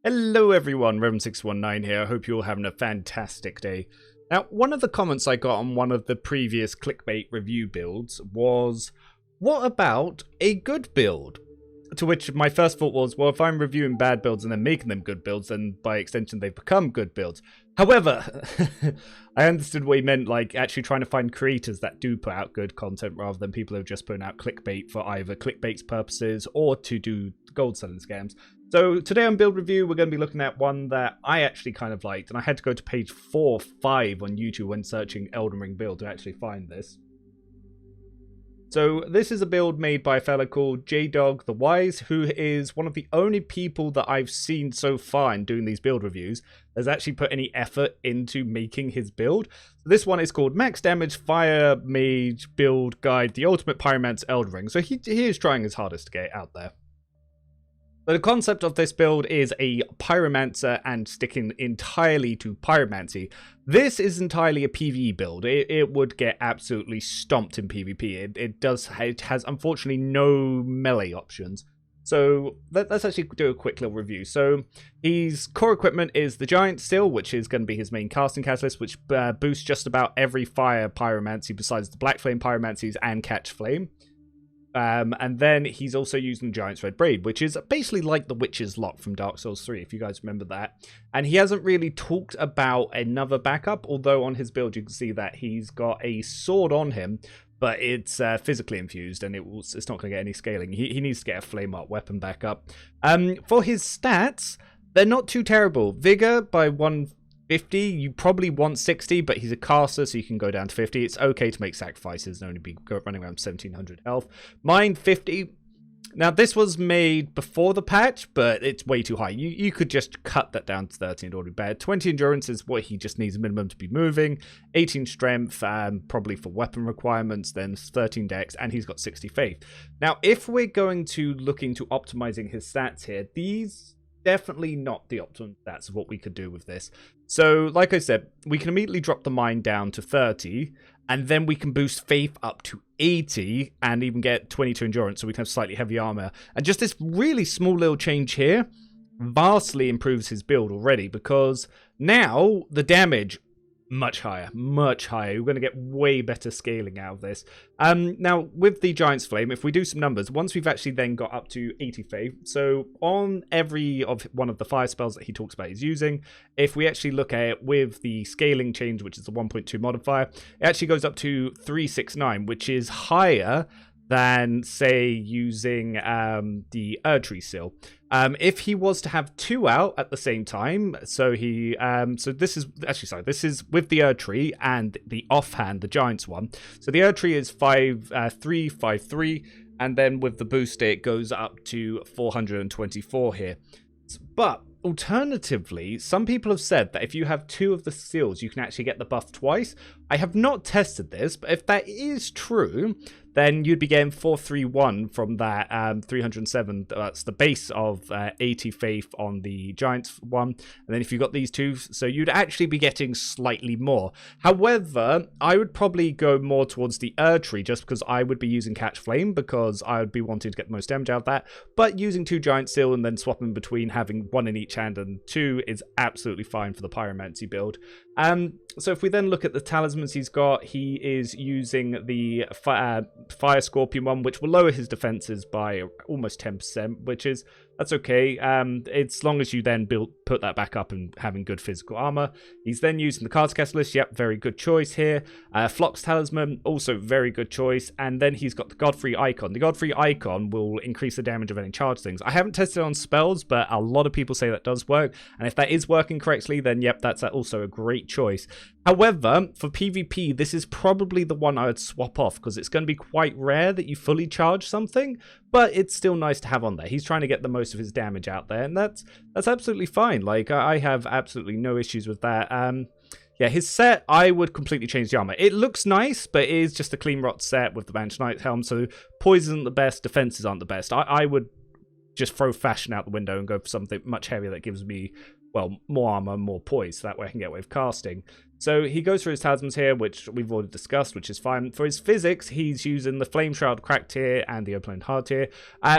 Hello everyone, Revan619 here. I hope you're all having a fantastic day. Now, one of the comments I got on one of the previous clickbait review builds was, what about a good build? To which my first thought was, well, if I'm reviewing bad builds and then making them good builds, then by extension they've become good builds. However, I understood what he meant, like actually trying to find creators that do put out good content rather than people who are just putting out clickbait for either clickbait's purposes or to do gold selling scams. So today on Build Review, we're going to be looking at one that I actually kind of liked, and I had to go to page 4 or 5 on YouTube when searching Elden Ring build to actually find this. So this is a build made by a fella called J-Dog the Wise, who is one of the only people that I've seen so far in doing these build reviews that's actually put any effort into making his build. So this one is called Max Damage Fire Mage Build Guide, the Ultimate Pyromancy Elden Ring. So he is trying his hardest to get it out there. So the concept of this build is a pyromancer and sticking entirely to pyromancy. This is entirely a PvE build. It would get absolutely stomped in PvP. It has unfortunately no melee options. So let's actually do a quick little review. So his core equipment is the Giant Steel, which is going to be his main casting catalyst, which boosts just about every fire pyromancy besides the Black Flame pyromancies and Catch Flame. And then he's also using Giant's Red Braid, which is basically like the Witch's Lock from Dark Souls 3, if you guys remember that. And he hasn't really talked about another backup, although on his build you can see that he's got a sword on him, but it's physically infused, and it's not going to get any scaling. He needs to get a Flame Art weapon backup. For his stats, they're not too terrible. Vigor by 150, you probably want 60, but he's a caster, so you can go down to 50. It's okay to make sacrifices and only be running around 1700 health. Mind 50. Now, this was made before the patch, but it's way too high. You could just cut that down to 30 and already better. 20 endurance is what he just needs minimum to be moving. 18 strength, probably for weapon requirements. Then 13 dex, and he's got 60 faith. Now, if we're going to look into optimizing his stats here, these definitely not the optimum stats of what we could do with this. So, like I said, we can immediately drop the mind down to 30, and then we can boost faith up to 80, and even get 22 endurance, so we can have slightly heavy armor. And just this really small little change here vastly improves his build already, because now the damage much higher. We're going to get way better scaling out of this. Now, with the Giant's Flame, if we do some numbers, once we've actually then got up to 80 faith, so on every one of the fire spells that he talks about he's using, if we actually look at it with the scaling change, which is the 1.2 modifier, it actually goes up to 369, which is higher than, say, using the Erdtree Seal. If he was to have 2 out at the same time, so this is with the Erdtree and the offhand, the Giant's one. So the Erdtree is 353, and then with the booster it goes up to 424 here. But alternatively, some people have said that if you have 2 of the seals, you can actually get the buff twice. I have not tested this, but if that is true, then you'd be getting 431 from that 307. That's the base of 80 faith on the Giant's one. And then if you got these 2, so you'd actually be getting slightly more. However, I would probably go more towards the Erdtree, just because I would be using Catch Flame, because I would be wanting to get the most damage out of that. But using 2 Giant Steel and then swapping between having 1 in each hand and 2 is absolutely fine for the Pyromancy build. So if we then look at the talismans he's got, he is using the Fire Scorpion one, which will lower his defenses by almost 10%, that's okay. As long as you then put that back up and having good physical armor. He's then using the Casting Catalyst. Yep, very good choice here. Flock's Talisman, also very good choice. And then he's got the Godfrey Icon. The Godfrey Icon will increase the damage of any charged things. I haven't tested it on spells, but a lot of people say that does work. And if that is working correctly, then yep, that's also a great choice. However, for PvP, this is probably the one I would swap off, because it's going to be quite rare that you fully charge something, but it's still nice to have on there. He's trying to get the most of his damage out there, and that's absolutely fine. Like, I have absolutely no issues with that. Yeah, his set, I would completely change the armor. It looks nice, but it is just a clean rot set with the Banished Knight's helm, so poison isn't the best, defenses aren't the best. I would just throw fashion out the window and go for something much heavier that gives me, well, more armor, more poise, so that way I can get away with casting. So he goes through his talismans here, which we've already discussed, which is fine. For his physics, he's using the Flame Shroud Crack tier and the Open Hard tier.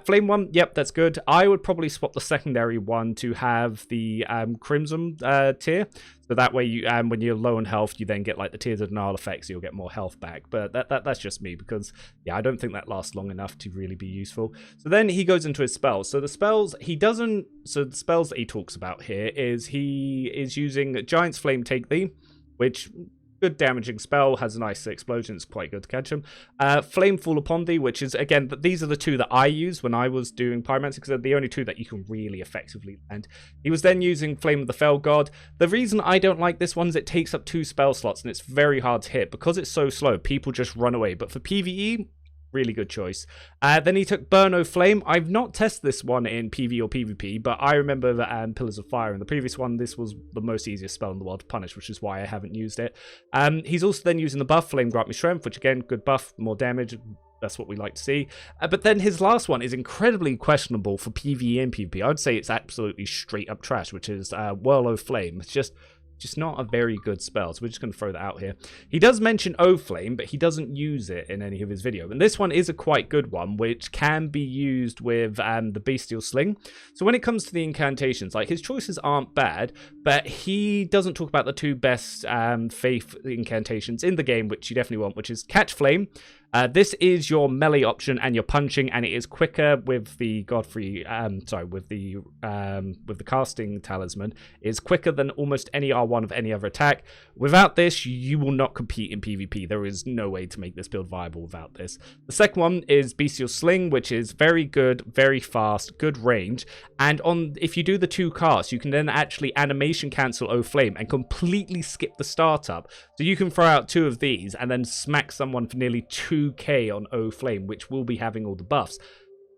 Flame one, yep, that's good. I would probably swap the secondary one to have the Crimson tier. So that way, you when you're low on health, you then get like the Tears of Denial effects, so you'll get more health back. But that's just me, because yeah, I don't think that lasts long enough to really be useful. So then he goes into his spells. So the spells he doesn't. So the spells that he talks about here is he is using Giant's Flame Take Thee, which good damaging spell, has a nice explosion, it's quite good to catch him. Flame Fall Upon Thee, which is, again, these are the two that I used when I was doing Pyromancy, because they're the only two that you can really effectively land. He was then using Flame of the Fell God. The reason I don't like this one is it takes up 2 spell slots, and it's very hard to hit. Because it's so slow, people just run away. But for PvE, really good choice. Then he took Burn O Flame. I've not tested this one in PvE or PvP, but I remember that Pillars of Fire in the previous one, this was the most easiest spell in the world to punish, which is why I haven't used it. He's also then using the buff Flame Grant Me Strength, which again, good buff, more damage. That's what we like to see. But then his last one is incredibly questionable for PvE and PvP. I would say it's absolutely straight up trash, which is Whirl O Flame. It's just not a very good spell, so we're just going to throw that out here. He does mention O-Flame, but he doesn't use it in any of his video. And this one is a quite good one, which can be used with the Bestial Sling. So when it comes to the incantations, like, his choices aren't bad, but he doesn't talk about the 2 best faith incantations in the game, which you definitely want, which is Catch Flame. This is your melee option and your punching, and it is quicker with the Godfrey. With the casting talisman. It's quicker than almost any R1 of any other attack. Without this, you will not compete in PvP. There is no way to make this build viable without this. The second one is Bestial Sling, which is very good, very fast, good range. And if you do the 2 casts, you can then actually animation cancel O Flame and completely skip the startup. So you can throw out 2 of these and then smack someone for nearly 2k on O Flame, which will be having all the buffs.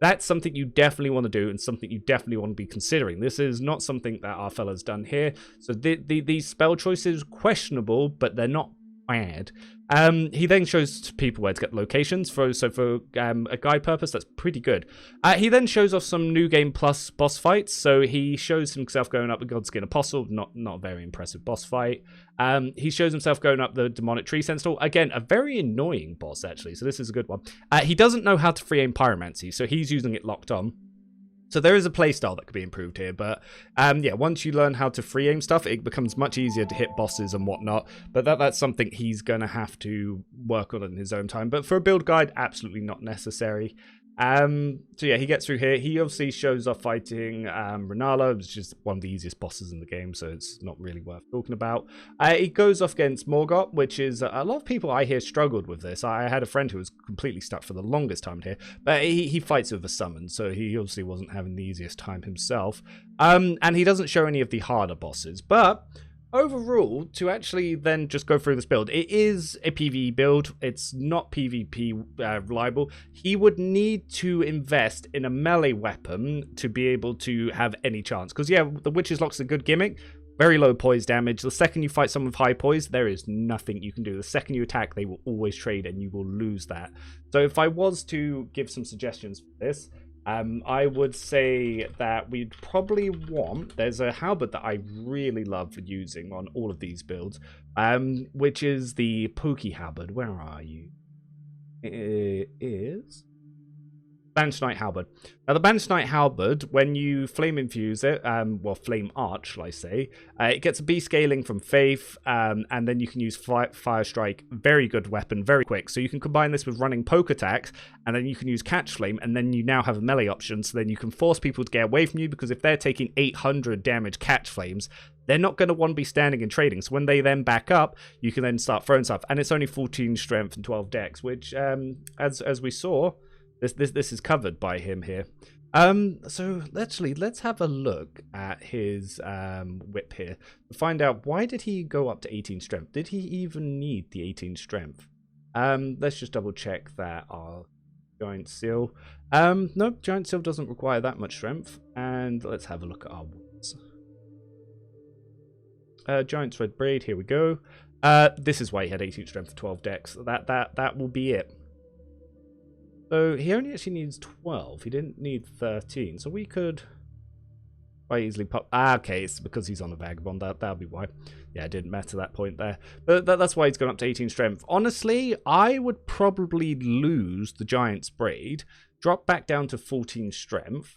That's something you definitely want to do, and something you definitely want to be considering. This is not something that our fella's done here. So these spell choices, questionable, but they're not bad. He then shows people where to get locations. For a guide purpose, that's pretty good. He then shows off some New Game Plus boss fights. So he shows himself going up the Godskin Apostle, not a very impressive boss fight. He shows himself going up the Demonic Tree Sentinel. Again, a very annoying boss, actually, so this is a good one. He doesn't know how to free aim Pyromancy, so he's using it locked on. So there is a playstyle that could be improved here, but yeah, once you learn how to free aim stuff, it becomes much easier to hit bosses and whatnot. But that's something he's going to have to work on in his own time. But for a build guide, absolutely not necessary. So yeah, he gets through here. He obviously shows off fighting Renala, which is one of the easiest bosses in the game, so it's not really worth talking about. He goes off against Morgoth, which is a lot of people I hear struggled with this. I had a friend who was completely stuck for the longest time here, but he fights with a summon, so he obviously wasn't having the easiest time himself. And he doesn't show any of the harder bosses, but overall, to actually then just go through this build, it is a PvE build. It's not PvP reliable. He would need to invest in a melee weapon to be able to have any chance. Because, yeah, the Witch's Lock's a good gimmick. Very low poise damage. The second you fight someone with high poise, there is nothing you can do. The second you attack, they will always trade and you will lose that. So if I was to give some suggestions for this, I would say that we'd probably want, there's a halberd that I really love using on all of these builds, which is the Pokey halberd. Where are you? It is Banished Knight halberd. Now the Banished Knight halberd, when you flame infuse it, well, flame arch, shall I say, it gets a B scaling from Faith, and then you can use Fire Strike. Very good weapon, very quick. So you can combine this with running poke attacks, and then you can use Catch Flame, and then you now have a melee option. So then you can force people to get away from you, because if they're taking 800 damage Catch Flames, they're not going to want to be standing and trading. So when they then back up, you can then start throwing stuff. And it's only 14 strength and 12 dex, which, as we saw, this is covered by him here. So let's have a look at his whip here to find out, why did he go up to 18 strength? Did he even need the 18 strength? Let's just double check that our Giant Seal. No, Giant Seal doesn't require that much strength. And let's have a look at our wounds. Giant's Red Braid, here we go. This is why he had 18 strength for 12 dex. That will be it. So he only actually needs 12. He didn't need 13. So we could Quite easily pop. Ah, okay, it's because he's on a vagabond. That'll be why. Yeah, it didn't matter that point there. But that's why he's gone up to 18 strength. Honestly, I would probably lose the Giant's Braid, drop back down to 14 strength.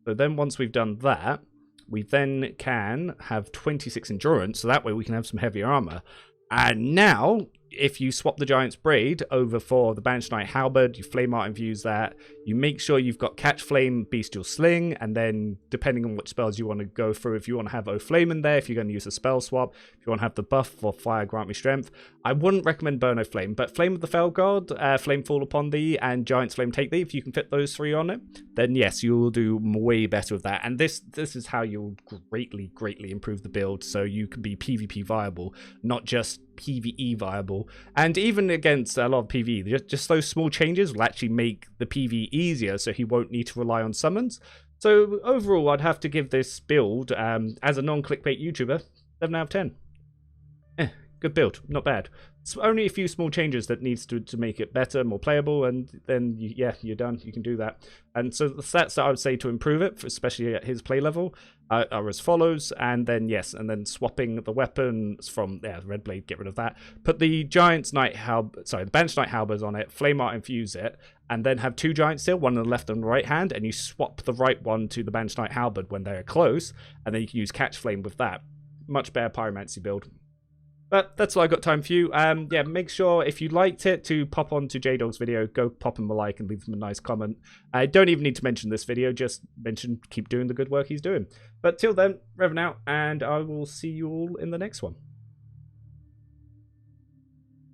So then once we've done that, we then can have 26 endurance. So that way we can have some heavy armor. And now, if you swap the Giant's Braid over for the Banished Knight Halberd, you Flame Art infuse that, you make sure you've got Catch Flame, Bestial Sling, and then depending on which spells you want to go through, if you want to have O Flame in there, if you're going to use a spell swap, if you want to have the buff for Fire Grant Me Strength, I wouldn't recommend Burn O Flame, but Flame of the Fell God, Flame Fall Upon Thee, and Giant's Flame Take Thee, if you can fit those 3 on it, then yes, you will do way better with that. And this is how you'll greatly improve the build, so you can be PvP viable, not just PvE viable. And even against a lot of PvE, just those small changes will actually make the PvE easier, so he won't need to rely on summons. So overall, I'd have to give this build, as a non-clickbait YouTuber, 7 out of 10. Good build, not bad. It's only a few small changes that needs to make it better, more playable, and then you're done. You can do that. And so the stats that I would say to improve it, especially at his play level, are as follows. And then swapping the weapons from the Red Blade, get rid of that. Put the the Banished Knight Halberd on it, Flame Art infuse it, and then have 2 Giants still, one on the left and the right hand, and you swap the right one to the Banished Knight Halberd when they're close, and then you can use Catch Flame with that. Much better Pyromancy build. But that's all I got time for you. Yeah, make sure if you liked it to pop on to J-Dog's video, go pop him a like and leave him a nice comment. I don't even need to mention this video, just keep doing the good work he's doing. But till then, Revan out, and I will see you all in the next one.